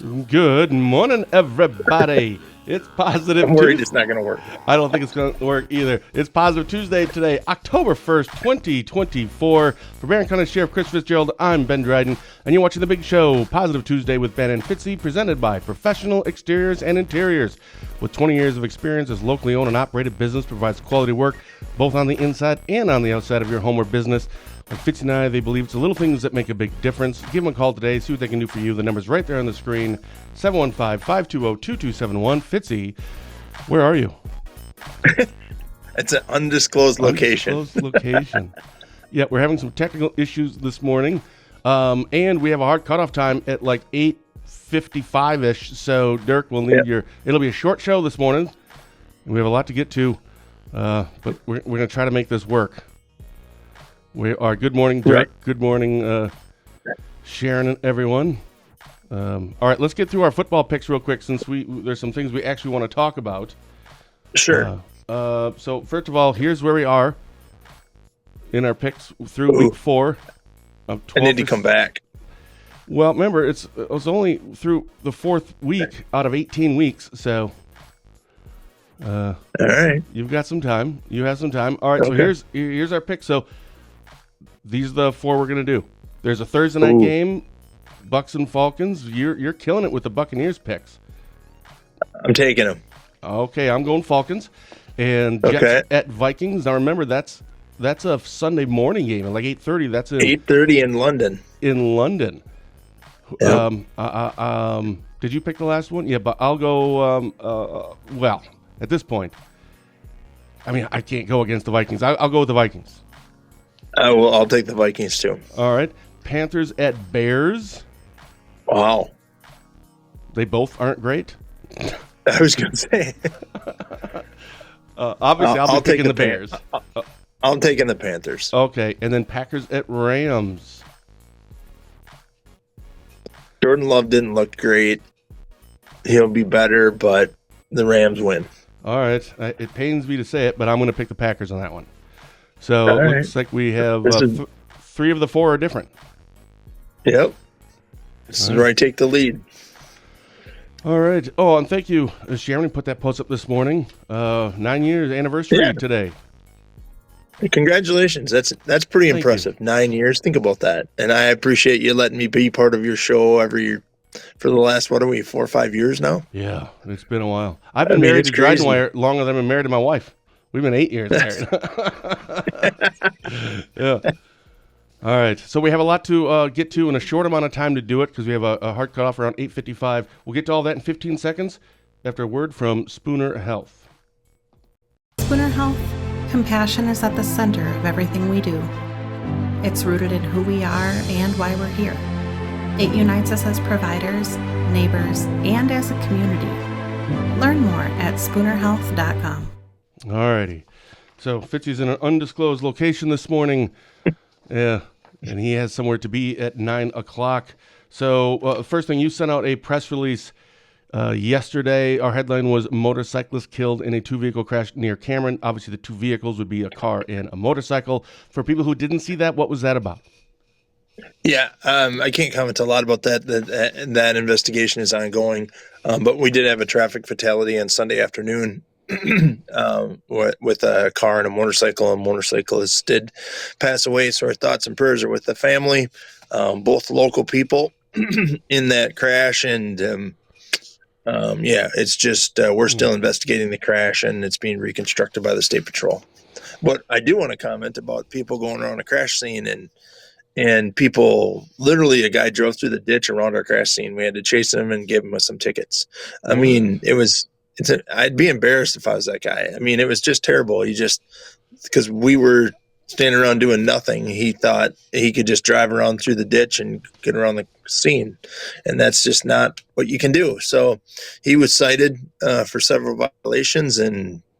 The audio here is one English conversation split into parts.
Good morning, everybody. It's Positive I'm worried Tuesday. it's not going to work. I don't think it's going to work either. It's Positive Tuesday today, October 1st, 2024. For Barron County Sheriff Chris Fitzgerald, I'm Ben Dryden, and you're watching The Big Show, Positive Tuesday with Ben and Fitzy, presented by Professional Exteriors and Interiors. With 20 years of experience as locally owned and operated business, provides quality work both on the inside and on the outside of your home or business. Like Fitzy and I, they believe it's the little things that make a big difference. Give them a call today, see what they can do for you. The number's right there on the screen, 715-520-2271. Fitzy, where are you? It's an undisclosed location. Undisclosed location. Yeah, we're having some technical issues this morning, and we have a hard cutoff time at like 8:55-ish, so Dirk will need it'll be a short show this morning, and we have a lot to get to, but we're going to try to make this work. We are. Good morning, Dirk. Right. Good morning, Sharon and everyone. All right, let's get through our football picks real quick since there's some things we actually want to talk about. Sure. So first of all, here's where we are in our picks through week 4 of 12. I need to come back. Well, remember, it was only through the 4th week out of 18 weeks, so All right. you've got some time. You have some time. All right, so Okay. here's our pick. So these are the 4 we're going to do. There's a Thursday night game, Bucks and Falcons. You're killing it with the Buccaneers picks. I'm taking them. Okay, I'm going Falcons. And Jets at Vikings. Now remember, that's a Sunday morning game at like 8:30. That's in 8:30 in London. London. Yep. Did you pick the last one? Yeah, but I'll go. Well, at this point, I mean, I can't go against the Vikings. I'll go with the Vikings. I'll take the Vikings too. All right, Panthers at Bears. Wow. They both aren't great. I was going to say. Obviously, I'll be picking the Bears. I'm taking the Panthers. Okay, and then Packers at Rams. Jordan Love didn't look great. He'll be better, but the Rams win. All right, it pains me to say it, but I'm going to pick the Packers on that one. So All it right. looks like we have This is- 3 of the 4 are different. Yep. This is where I take the lead. All right. Oh, and thank you, Sharon, put that post up this morning. 9 years anniversary today. Congratulations. That's pretty Thank impressive. 9 years. Think about that. And I appreciate you letting me be part of your show every year for the last, 4 or 5 years now? Yeah, it's been a while. I've been married it's to Dryden crazy. longer than I've been married to my wife. We've been 8 years married. Yeah. All right. So we have a lot to get to in a short amount of time to do it because we have a hard cutoff around 8:55. We'll get to all that in 15 seconds after a word from Spooner Health. Spooner Health, compassion is at the center of everything we do. It's rooted in who we are and why we're here. It unites us as providers, neighbors, and as a community. Learn more at spoonerhealth.com. All righty. So Fitzy's in an undisclosed location this morning. Yeah, and he has somewhere to be at 9 o'clock. So first thing, you sent out a press release yesterday. Our headline was motorcyclist killed in a 2-vehicle crash near Cameron. Obviously, the 2 vehicles would be a car and a motorcycle. For people who didn't see that, what was that about? Yeah, I can't comment a lot about that. That investigation is ongoing, but we did have a traffic fatality on Sunday afternoon with a car and a motorcycle. A motorcyclist did pass away, so our thoughts and prayers are with the family, both local people in that crash, and it's just we're still investigating the crash, and it's being reconstructed by the State Patrol. But I do want to comment about people going around a crash scene and people, literally a guy drove through the ditch around our crash scene. We had to chase him and give him some tickets. I mean, I'd be embarrassed if I was that guy. I mean, it was just terrible. Because we were standing around doing nothing, he thought he could just drive around through the ditch and get around the scene. And that's just not what you can do. So he was cited for several violations,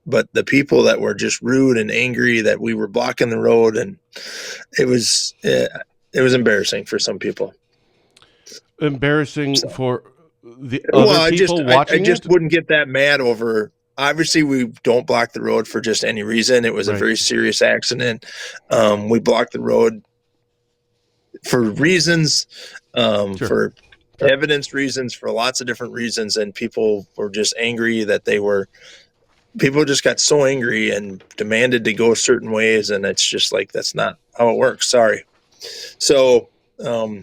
but the people that were just rude and angry that we were blocking the road, and it was embarrassing for some people. Embarrassing for the other people watching I just wouldn't get that mad over. Obviously, we don't block the road for just any reason. It was a very serious accident. We blocked the road for reasons, for evidence reasons for lots of different reasons, and people were just angry that people just got so angry and demanded to go certain ways, and it's just like, that's not how it works. Sorry. So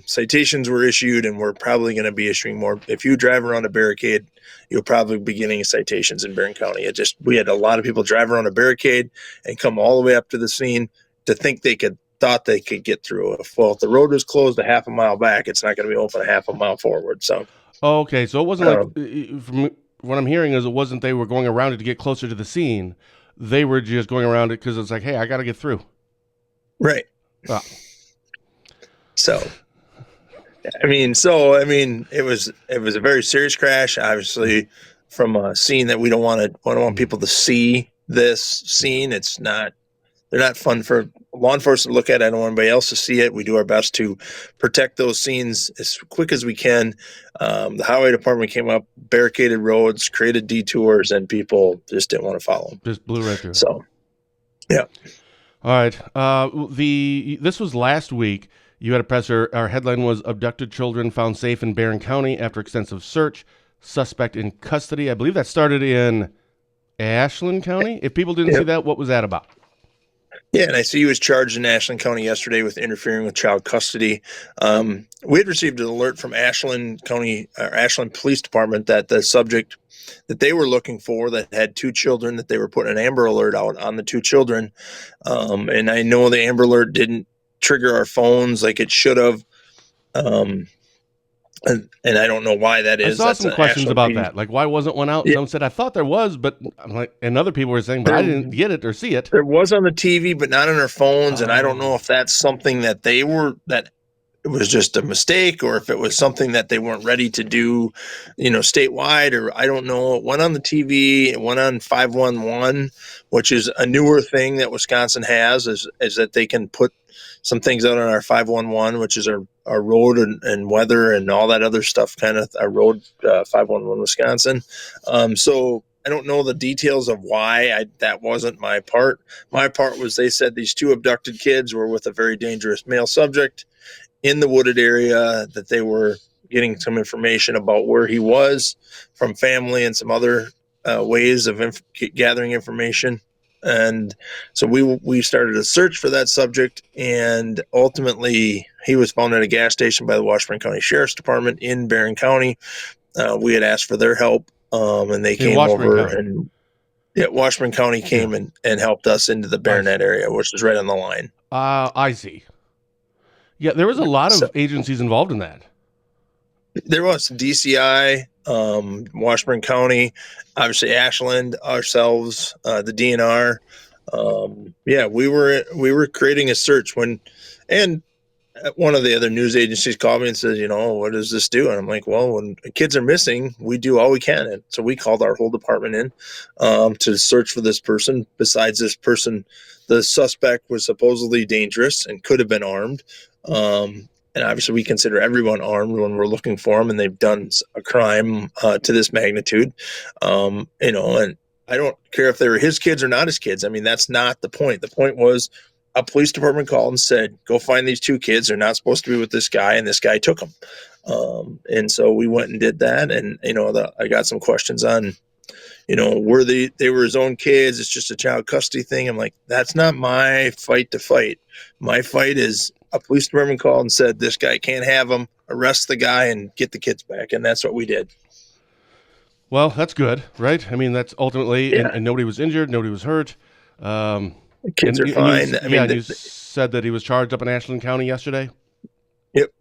citations were issued, and we're probably going to be issuing more. If you drive around a barricade, you'll probably be getting citations in Barron County. We had a lot of people drive around a barricade and come all the way up to the scene to think thought they could get through. If the road was closed a half a mile back, it's not going to be open a half a mile forward. So, okay, so it wasn't like, from what I'm hearing is, it wasn't they were going around it to get closer to the scene. They were just going around it because it's like, hey, I got to get through. Right. Ah. So, it was a very serious crash, obviously, from a scene that we don't want people to see this scene. They're not fun for law enforcement to look at. I don't want anybody else to see it. We do our best to protect those scenes as quick as we can. The highway department came up, barricaded roads, created detours, and people just didn't want to follow them. Just blew right through. So, yeah. All right. This was last week. You had a presser. Our headline was "Abducted Children Found Safe in Barron County After Extensive Search. Suspect in Custody." I believe that started in Ashland County. If people didn't see that, what was that about? Yeah, and I see he was charged in Ashland County yesterday with interfering with child custody. We had received an alert from Ashland County, or Ashland Police Department, that the subject that they were looking for, that had two children, that they were putting an Amber Alert out on the two children. And I know the Amber Alert didn't trigger our phones like it should have. And I don't know why that is. I saw some questions about that. Like, why wasn't one out? Yeah. Someone said, I thought there was, but I'm like, and other people were saying, but I didn't get it or see it. There was on the TV, but not on our phones. And I don't know if that's something that that it was just a mistake, or if it was something that they weren't ready to do, statewide, or I don't know. It went on the TV, it went on 511, which is a newer thing that Wisconsin has, is that they can put some things out on our 511, which is our road and weather and all that other stuff, kind of our road 511 Wisconsin. So I don't know the details of why that wasn't my part. My part was, they said these two abducted kids were with a very dangerous male subject in the wooded area, that they were getting some information about where he was from family and some other ways of gathering information. And so we started a search for that subject, and ultimately he was found at a gas station by the Washburn County Sheriff's Department in Barron County. We had asked for their help, and they came over, and Washburn County came and helped us into the Barronett area, which is right on the line. I see. Yeah, there was a lot of agencies involved in that. There was DCI, Washburn County, obviously Ashland, ourselves, the DNR. We were creating a search and one of the other news agencies called me and said, what does this do? And I'm like, well, when kids are missing, we do all we can. And so we called our whole department in to search for this person. Besides this person, the suspect was supposedly dangerous and could have been armed. And obviously we consider everyone armed when we're looking for them, and they've done a crime to this magnitude. And I don't care if they were his kids or not his kids. I mean, that's not the point. The point was, a police department called and said, go find these two kids. They're not supposed to be with this guy, and this guy took them. And so we went and did that. And, I got some questions on, were they were his own kids? It's just a child custody thing. I'm like, that's not my fight to fight. My fight is, a police department called and said, this guy can't have them, arrest the guy and get the kids back. And that's what we did. Well, that's good, right? I mean, that's ultimately, and nobody was injured, nobody was hurt. The kids are fine. You said that he was charged up in Ashland County yesterday? Yep.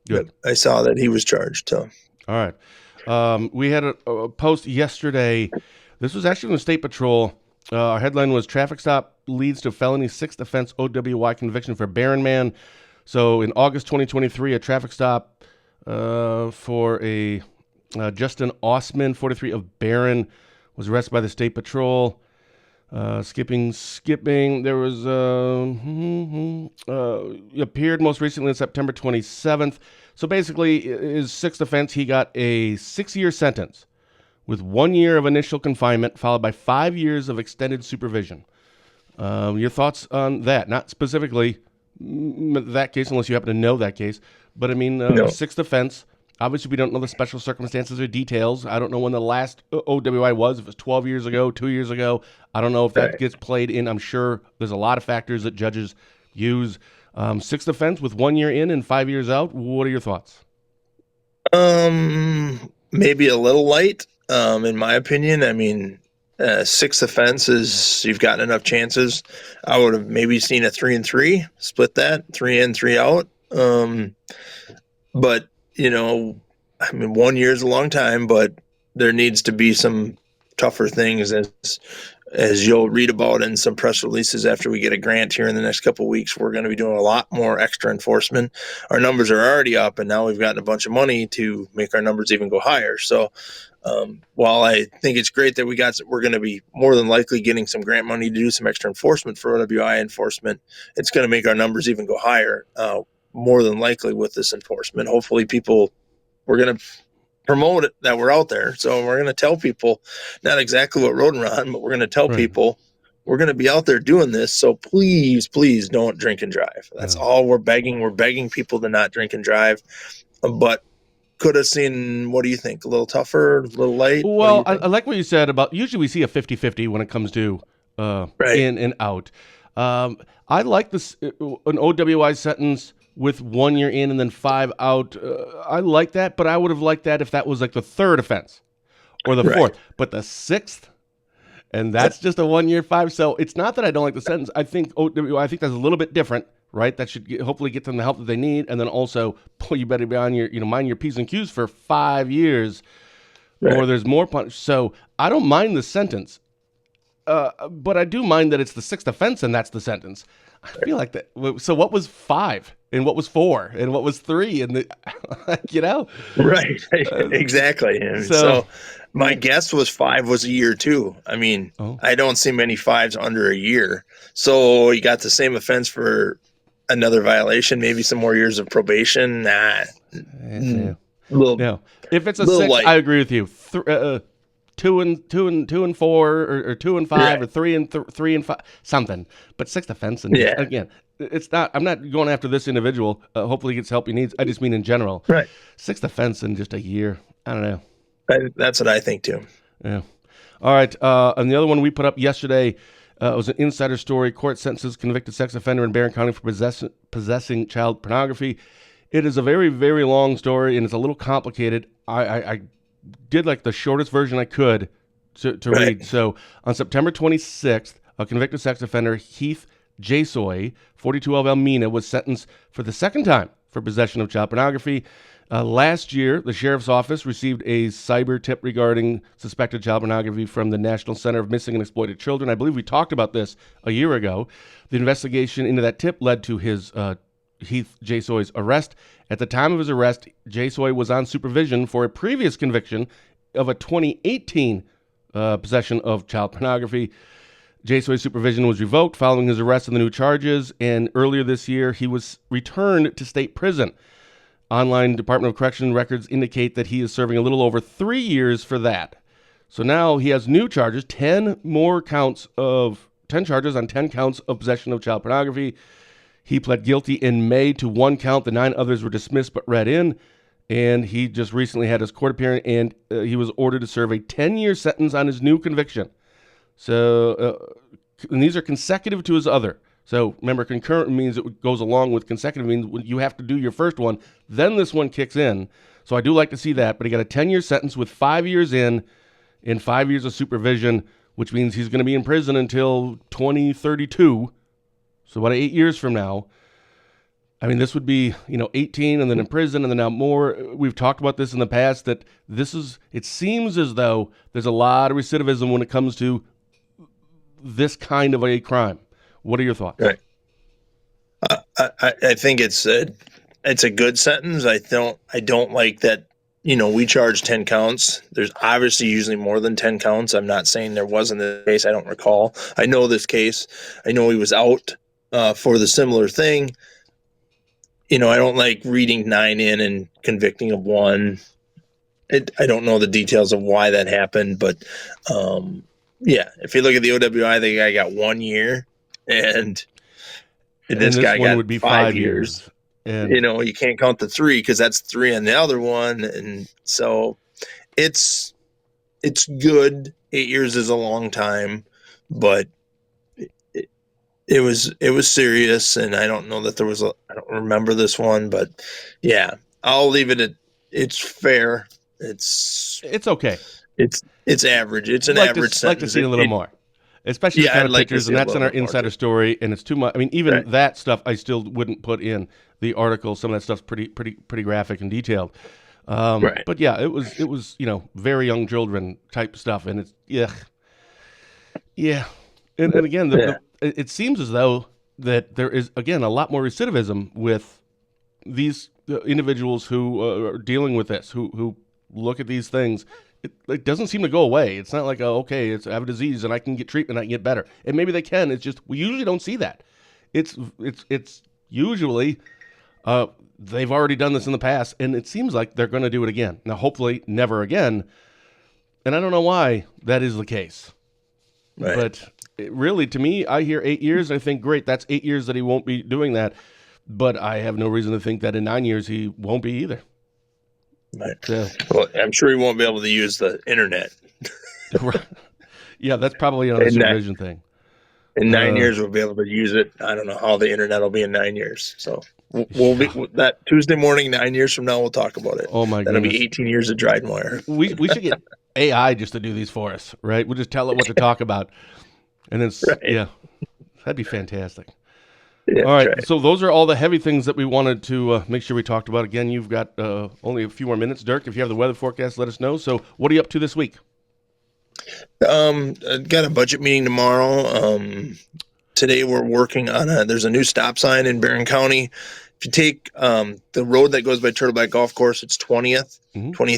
Good. Yep. I saw that he was charged. So. All right. We had a post yesterday. This was actually on the State Patrol. Our headline was, traffic stop leads to felony sixth offense OWI conviction for Barron man. So in August 2023, a traffic stop for a Justin Osman, 43 of Barron, was arrested by the State Patrol. Skipping. There was he appeared most recently on September 27th. So basically, his sixth offense, he got a 6-year sentence with 1 year of initial confinement, followed by 5 years of extended supervision. Your thoughts on that? Not specifically that case, unless you happen to know that case, but I mean, no. Sixth offense, Obviously, we don't know the special circumstances or details. I don't know when the last OWI was, if it was 12 years ago, 2 years ago. I don't know if that gets played in. I'm sure there's a lot of factors that judges use. Sixth offense with 1 year in and 5 years out. What are your thoughts? Maybe a little light, in my opinion. I mean, sixth offense is you've gotten enough chances. I would have maybe seen a 3-3, split that 3 in, 3 out. But I mean, 1 year is a long time, but there needs to be some tougher things as you'll read about in some press releases after we get a grant here in the next couple of weeks. We're going to be doing a lot more extra enforcement. Our numbers are already up, and now we've gotten a bunch of money to make our numbers even go higher. So while I think it's great that we're going to be more than likely getting some grant money to do some extra enforcement for OWI enforcement, it's going to make our numbers even go higher, more than likely with this enforcement. Hopefully we're going to promote it that we're out there. So we're going to tell people not exactly what road we're on, but we're going to tell people we're going to be out there doing this. So please don't drink and drive. That's all we're begging. We're begging people to not drink and drive. But could have seen, what do you think? A little tougher, a little light? Well, I like what you said about, usually we see a 50-50 when it comes to in and out. I like this, an OWI sentence with 1 year in and then 5 out. I like that, but I would have liked that if that was like the third offense or the fourth. But the sixth, and that's just a 1 year 5. So it's not that I don't like the sentence. I think OWI, I think that's a little bit different, right? That should hopefully get them the help that they need. And then also, you better be on your, mind your P's and Q's for 5 years or there's more punch. So I don't mind the sentence, but I do mind that it's the sixth offense and that's the sentence. I feel like that. So what was 5 and what was 4 and what was 3 and Right. Exactly. So my guess was 5 was a year too. I mean, I don't see many 5s under a year. So you got the same offense for another violation, maybe some more years of probation. No. If it's a 6, light. I agree with you. 2 and 4 or 2 and 5 or 3 and 5 something, but sixth offense and again, it's not. I'm not going after this individual. Hopefully, he gets help he needs. I just mean in general. Right. Sixth offense in just a year. I don't know. That's what I think too. Yeah. All right. And the other one we put up yesterday was an insider story. Court sentences convicted sex offender in Barron County for possessing child pornography. It is a very, very long story, and it's a little complicated. I did like the shortest version I could to read. So on September 26th, a convicted sex offender, Heath Jasoy, 42 Elmina, was sentenced for the second time for possession of child pornography. Last year, the sheriff's office received a cyber tip regarding suspected child pornography from the National Center of Missing and Exploited Children. I believe we talked about this a year ago. The investigation into that tip led to his Heath Jasoy's arrest. At the time of his arrest, Jasoy was on supervision for a previous conviction of a 2018 possession of child pornography. Jasoy's supervision was revoked following his arrest and the new charges, and earlier this year, he was returned to state prison. Online Department of Correction records indicate that he is serving a little over 3 years for that. So now he has new charges, 10 charges on 10 counts of possession of child pornography. He pled guilty in May to 1 count. The 9 others were dismissed but read in. And he just recently had his court appearance, and he was ordered to serve a 10-year sentence on his new conviction. So, and these are consecutive to his other. So remember, concurrent means it goes along with consecutive means you have to do your first one, then this one kicks in. So I do like to see that. But he got a 10-year sentence with 5 years in and 5 years of supervision, which means he's going to be in prison until 2032. So about 8 years from now. I mean, this would be, 18 and then in prison and then now more. We've talked about this in the past that it seems as though there's a lot of recidivism when it comes to this kind of a crime. What are your thoughts? Right. I think it's a good sentence. I don't like that. We charge 10 counts. There's obviously usually more than 10 counts. I'm not saying there wasn't this case. I don't recall. I know this case. I know he was out for the similar thing. I don't like reading 9 in and convicting of 1. I don't know the details of why that happened, but if you look at the OWI, the guy got 1 year, and this guy got would be 5 years. And you can't count the 3 because that's 3 on the other one. And so it's good. 8 years is a long time, but it was serious. And I don't know that I don't remember this one, but yeah, I'll leave it at, it's fair. It's okay. It's average. It's an average sentence. Like to see a little more. Especially the kind of pictures, and that's in our insider story, and it's too much. I mean, even that stuff I still wouldn't put in the article. Some of that stuff's pretty graphic and detailed. But yeah, it was very young children type stuff, and it's and again, it seems as though that there is again a lot more recidivism with these individuals who are dealing with this, who look at these things. It doesn't seem to go away. It's not like, okay, I have a disease and I can get treatment, I can get better. And maybe they can. It's just we usually don't see that. It's usually they've already done this in the past, and it seems like they're going to do it again. Now, hopefully, never again. And I don't know why that is the case. Right. But really, to me, I hear 8 years, and I think, great, that's 8 years that he won't be doing that. But I have no reason to think that in 9 years he won't be either. Right. Well, I'm sure he won't be able to use the internet. Yeah, that's probably another supervision thing. In 9 years, we'll be able to use it. I don't know how the internet will be in 9 years. So we'll be that Tuesday morning, 9 years from now, we'll talk about it. Oh my god, that'll be 18 years of Dryden wire. We should get AI just to do these for us, right? We'll just tell it what to talk about, and then that'd be fantastic. Yeah, all right, so those are all the heavy things that we wanted to make sure we talked about. Again, you've got only a few more minutes. Dirk, if you have the weather forecast, let us know. So what are you up to this week? I've got a budget meeting tomorrow. Today we're working on there's a new stop sign in Barron County. If you take the road that goes by Turtleback Golf Course, it's 20th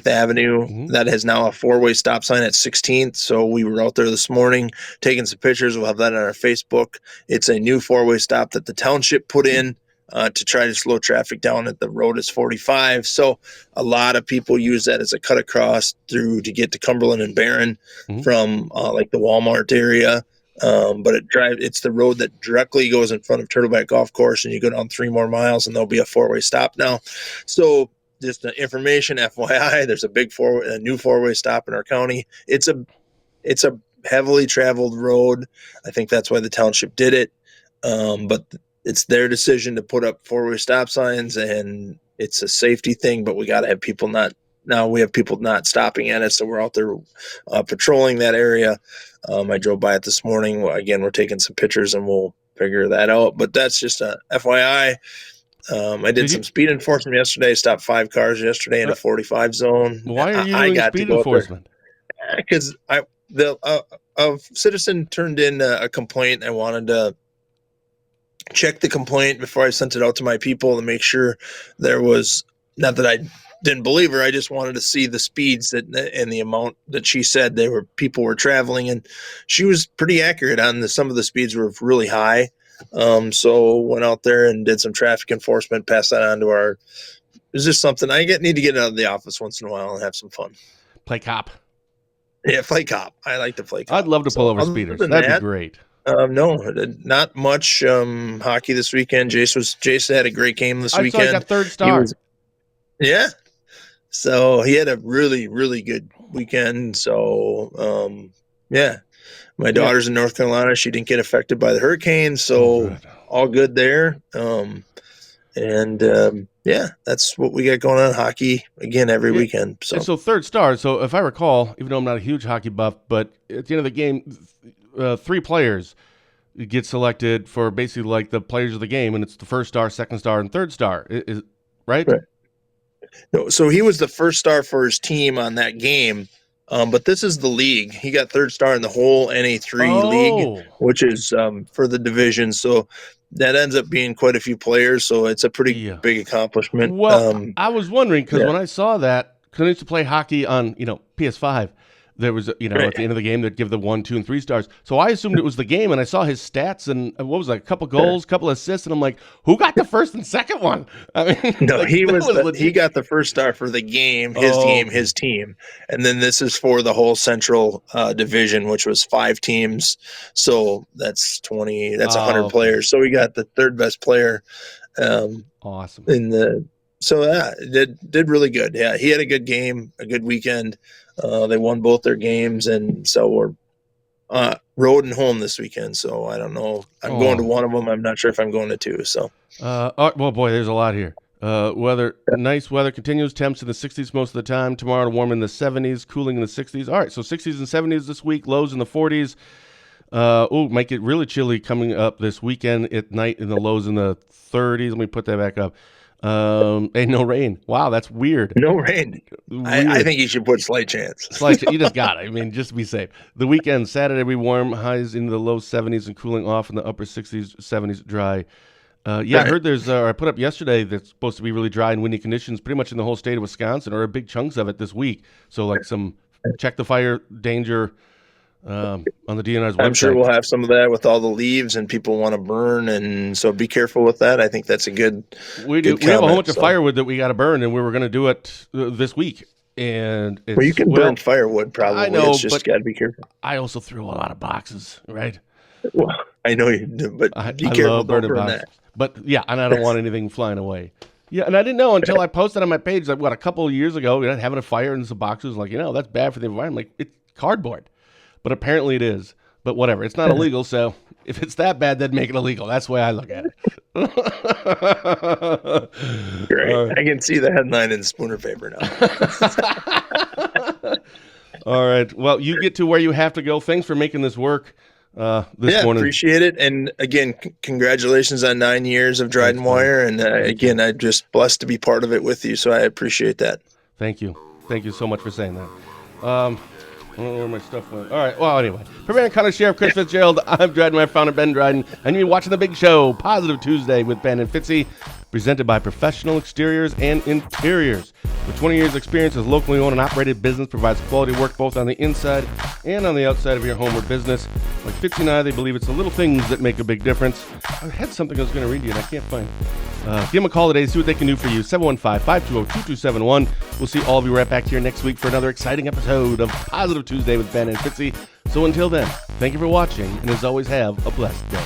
Avenue. Mm-hmm. That has now a 4-way stop sign at 16th. So we were out there this morning taking some pictures. We'll have that on our Facebook. It's a new 4-way stop that the township put in to try to slow traffic down. At the road is 45. So a lot of people use that as a cut across through to get to Cumberland and Barron from like the Walmart area. But it's the road that directly goes in front of Turtleback Golf Course, and you go down 3 more miles and there'll be a 4-way stop now. So just the information, FYI, there's a new 4-way stop in our county. It's a heavily traveled road. I think that's why the township did it. But it's their decision to put up 4-way stop signs, and it's a safety thing, but we got to have people we have people not stopping at it. So we're out there patrolling that area. I drove by it this morning. Again, we're taking some pictures and we'll figure that out. But that's just a FYI. I did some speed enforcement yesterday. Stopped 5 cars yesterday in a 45 zone. Why are you doing speed enforcement? Because a citizen turned in a complaint. I wanted to check the complaint before I sent it out to my people to make sure there was, not that I didn't believe her, I just wanted to see the speeds and the amount that she said people were traveling, and she was pretty accurate on some of the speeds were really high. So went out there and did some traffic enforcement, passed that on to it's just something I need to get out of the office once in a while and have some fun. Play cop. Yeah, play cop. I like to play cop. I'd love to pull over speeders. That'd be great. No, not much hockey this weekend. Jace had a great game this weekend. I saw he got 3rd star. Yeah. So he had a really, really good weekend. So, my daughter's in North Carolina. She didn't get affected by the hurricane. So all good there. That's what we got going on in hockey again every weekend. So 3rd star. So if I recall, even though I'm not a huge hockey buff, but at the end of the game, 3 players get selected for basically like the players of the game, and it's the 1st star, 2nd star, and 3rd star. Right? No, so he was the 1st star for his team on that game, but this is the league. He got 3rd star in the whole NA3 league, which is for the division. So that ends up being quite a few players. So it's a pretty big accomplishment. Well, I was wondering because when I saw that, because I used to play hockey on PS5. There was, at the end of the game, they'd give the 1, 2, and 3 stars. So I assumed it was the game, and I saw his stats, and what was it, a couple goals, couple assists, and I'm like, who got the 1st and 2nd one? I mean, no, he got the 1st star for the game, his team, and then this is for the whole Central division, which was 5 teams. So that's 20. That's 100 players. So we got the 3rd best player Awesome. Did really good. Yeah, he had a good game, a good weekend. They won both their games, and so we're road and home this weekend. So I don't know. I'm going to one of them. I'm not sure if I'm going to two. So, well, boy, there's a lot here. Nice weather continues. Temps in the 60s most of the time. Tomorrow, warm in the 70s, cooling in the 60s. All right, so 60s and 70s this week. Lows in the 40s. Might get really chilly coming up this weekend at night in the lows in the 30s. Let me put that back up. And no rain. Wow, that's weird. No rain. I think you should put slight chance. You just got it. I mean, just to be safe. The weekend, Saturday, will be warm. Highs in the low 70s and cooling off in the upper 60s, 70s, dry. I heard I put up yesterday that's supposed to be really dry and windy conditions pretty much in the whole state of Wisconsin, or big chunks of it this week. So, like some check the fire danger on the DNR's website. I'm sure we'll have some of that with all the leaves and people want to burn, and so be careful with that. I think that's a good. We do. We have a whole bunch of firewood that we got to burn, and we were going to do it this week. And you can burn firewood probably. I know, it's just got to be careful. I also threw a lot of boxes, right? Well, I know you do, but be careful. Love burning boxes. That. But yeah, and I don't want anything flying away. Yeah, and I didn't know until I posted on my page, like a couple of years ago, having a fire in some boxes, like, that's bad for the environment. Like, it's cardboard. But apparently it is. But whatever, it's not illegal, so if it's that bad, then make it illegal. That's the way I look at it. Great. I can see the headline in Spooner paper now. All right. Well, you get to where you have to go. Thanks for making this work this morning. Appreciate it. And again, congratulations on 9 years of Dryden Wire. And again, I'm just blessed to be part of it with you. So I appreciate that. Thank you. Thank you so much for saying that. I don't know where my stuff went. All right. Well, anyway. For Barron County Sheriff Chris Fitzgerald, I'm Dryden, my founder, Ben Dryden, and you're watching The Big Show, Positive Tuesday with Ben and Fitzy, presented by Professional Exteriors and Interiors. With 20 years' experience as locally owned and operated business, provides quality work both on the inside and on the outside of your home or business. Like Fitzy and I, they believe it's the little things that make a big difference. I had something I was going to read to you, and I can't find it. Give them a call today, see what they can do for you. 715-520-2271. We'll see all of you right back here next week for another exciting episode of Positive Tuesday with Ben and Fitzy. So until then, thank you for watching, and as always, have a blessed day.